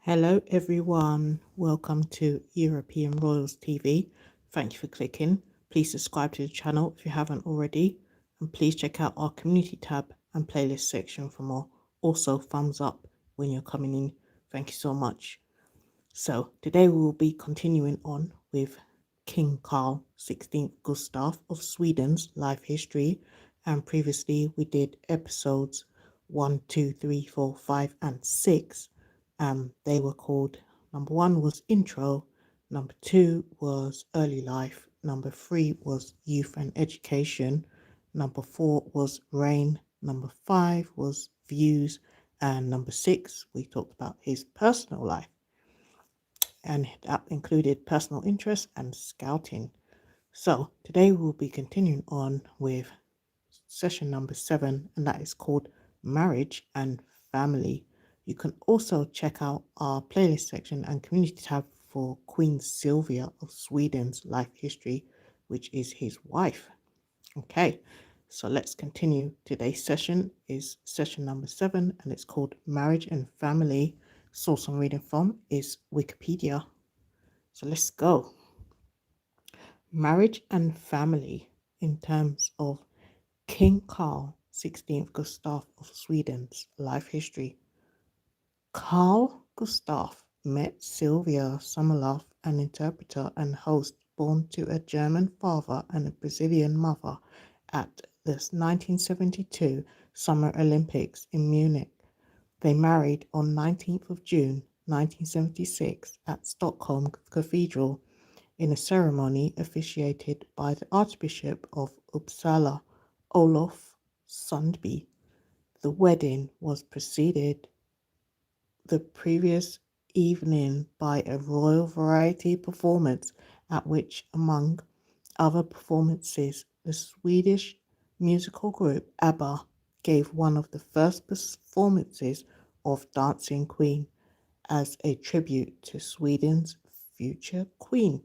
Hello, everyone. Welcome to European Royals TV. Thank you for clicking. Please subscribe to the channel if you haven't already. And please check out our community tab and playlist section for more. Also, thumbs up when you're coming in. Thank you so much. So, today we will be continuing on with King Carl XVI Gustaf of Sweden's life history. And previously we did episodes 1, 2, 3, 4, 5, and 6. They were called, number 1 was intro, number 2 was early life, number 3 was youth and education, number 4 was reign, number 5 was views, and number 6 we talked about his personal life, and that included personal interest and scouting. So today we'll be continuing on with session number 7, and that is called marriage and family. You can also check out our playlist section and community tab for Queen Sylvia of Sweden's life history, which is his wife. Okay, so let's continue. Today's session is session number 7, and it's called marriage and family. Source I'm reading from is Wikipedia. So let's go. Marriage and family in terms of King Carl XVI Gustaf of Sweden's life history. Carl Gustaf met Sylvia Sommerlath, an interpreter and host born to a German father and a Brazilian mother, at the 1972 Summer Olympics in Munich. They married on 19th of June 1976 at Stockholm Cathedral in a ceremony officiated by the Archbishop of Uppsala, Olof Sundby. The wedding was preceded the previous evening by a royal variety performance at which, among other performances, the Swedish musical group ABBA gave one of the first performances of Dancing Queen as a tribute to Sweden's future queen.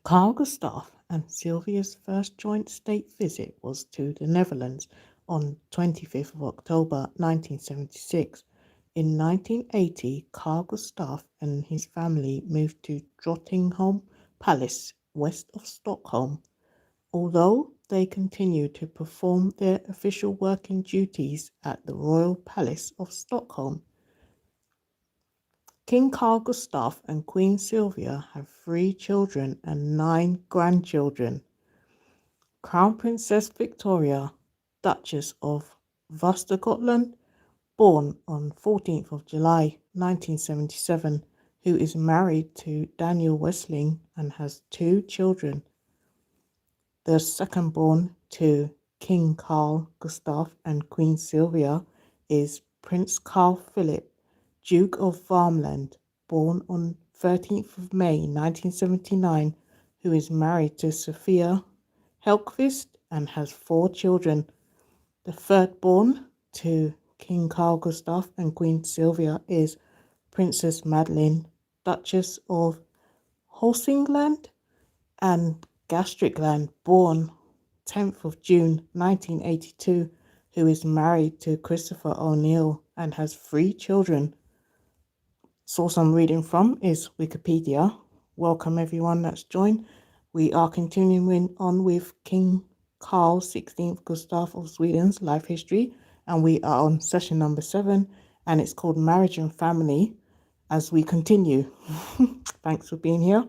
Carl Gustaf and Sylvia's first joint state visit was to the Netherlands on 25th of October 1976. In 1980, Carl Gustaf and his family moved to Drottningholm Palace, west of Stockholm. Although they continued to perform their official working duties at the Royal Palace of Stockholm, King Carl Gustaf and Queen Sylvia have 3 children and 9 grandchildren. Crown Princess Victoria, Duchess of Västergötland, born on 14th of July 1977, who is married to Daniel Wessling and has 2 children. The second born to King Carl Gustaf and Queen Sylvia is Prince Carl Philip, Duke of Värmland, born on 13th of May 1979, who is married to Sophia Helqvist and has 4 children. The third born to King Carl Gustaf and Queen Sylvia is Princess Madeleine, Duchess of Hälsingland and Gästrikland, born 10th of June 1982, who is married to Christopher O'Neill and has 3 children. Source I'm reading from is Wikipedia. Welcome everyone that's joined. We are continuing on with King Carl XVI Gustaf of Sweden's life history, and we are on session number 7, and it's called Marriage and Family as we continue. Thanks for being here.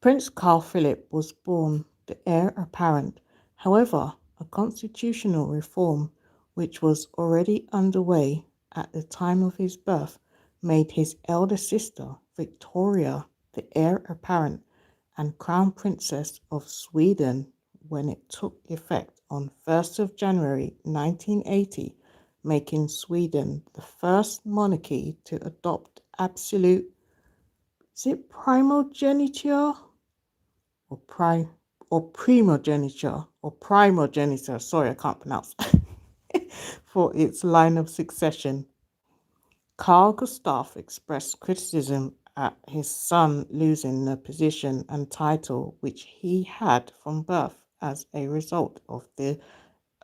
Prince Carl Philip was born the heir apparent. However, a constitutional reform, which was already underway at the time of his birth, made his elder sister, Victoria, the heir apparent and Crown Princess of Sweden when it took effect on 1st of January 1980, making Sweden the first monarchy to adopt absolute, is it primogeniture? Primogeniture, sorry, I can't pronounce, for its line of succession. Carl Gustaf expressed criticism at his son losing the position and title which he had from birth as a result of the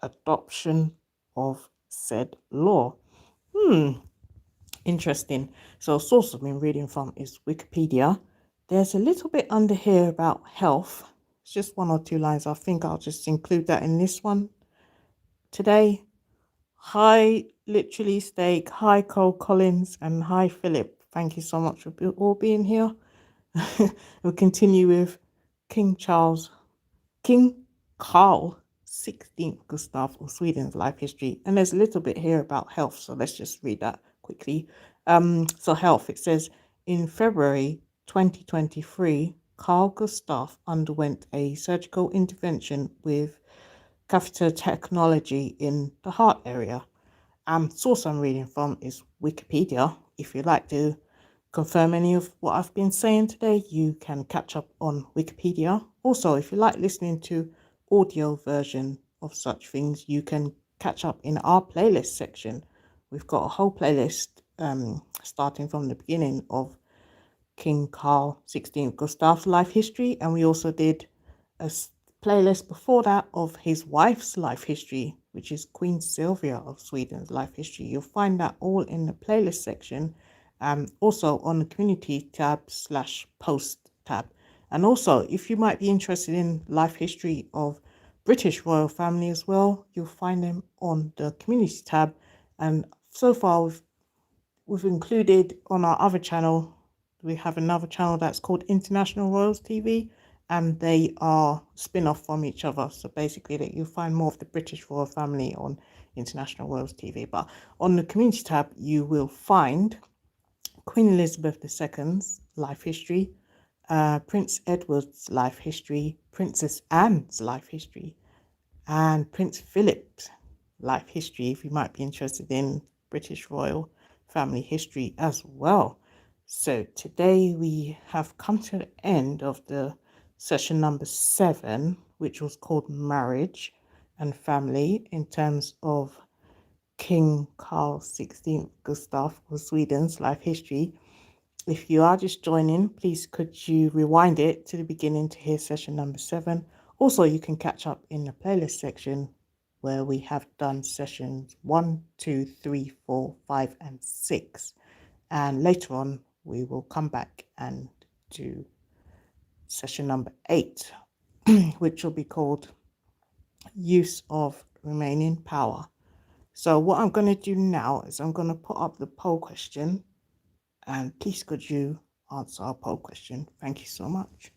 adoption of said law. Interesting. So, source I've been reading from is Wikipedia. There's a little bit under here about health. It's just one or two lines. I think I'll just include that in this one today. Hi, literally steak. Hi, Cole Collins, and hi, Philip. Thank you so much for all being here. We'll continue with King Charles, King Carl 16th Gustaf of Sweden's life history. And there's a little bit here about health, so let's just read that quickly. So health, it says in February 2023, Carl Gustaf underwent a surgical intervention with catheter technology in the heart area. Source I'm reading from is Wikipedia. If you'd like to confirm any of what I've been saying today, you can catch up on Wikipedia. Also, if you like listening to audio version of such things, you can catch up in our playlist section. We've got a whole playlist starting from the beginning of King Carl 16th Gustaf's life history, and we also did a playlist before that of his wife's life history, which is Queen Sylvia of Sweden's life history. You'll find that all in the playlist section, also on the community tab / post tab. And also, if you might be interested in life history of British royal family as well, you'll find them on the community tab. And so far, we've included on our other channel, we have another channel that's called International Royals TV, and they are spin-off from each other. So basically that you'll find more of the British royal family on International Royals TV. But on the community tab, you will find Queen Elizabeth II's life history, Prince Edward's life history, Princess Anne's life history, and Prince Philip's life history, if you might be interested in British royal family history as well. So today we have come to the end of the session number 7, which was called Marriage and Family, in terms of King Carl 16th Gustaf of Sweden's life history. If you are just joining, please could you rewind it to the beginning to hear session number 7. Also, you can catch up in the playlist section where we have done sessions 1, 2, 3, 4, 5, and 6. And later on, we will come back and do session number 8, which will be called Use of Remaining Power. So what I'm going to do now is I'm going to put up the poll question, and please could you answer our poll question. Thank you so much.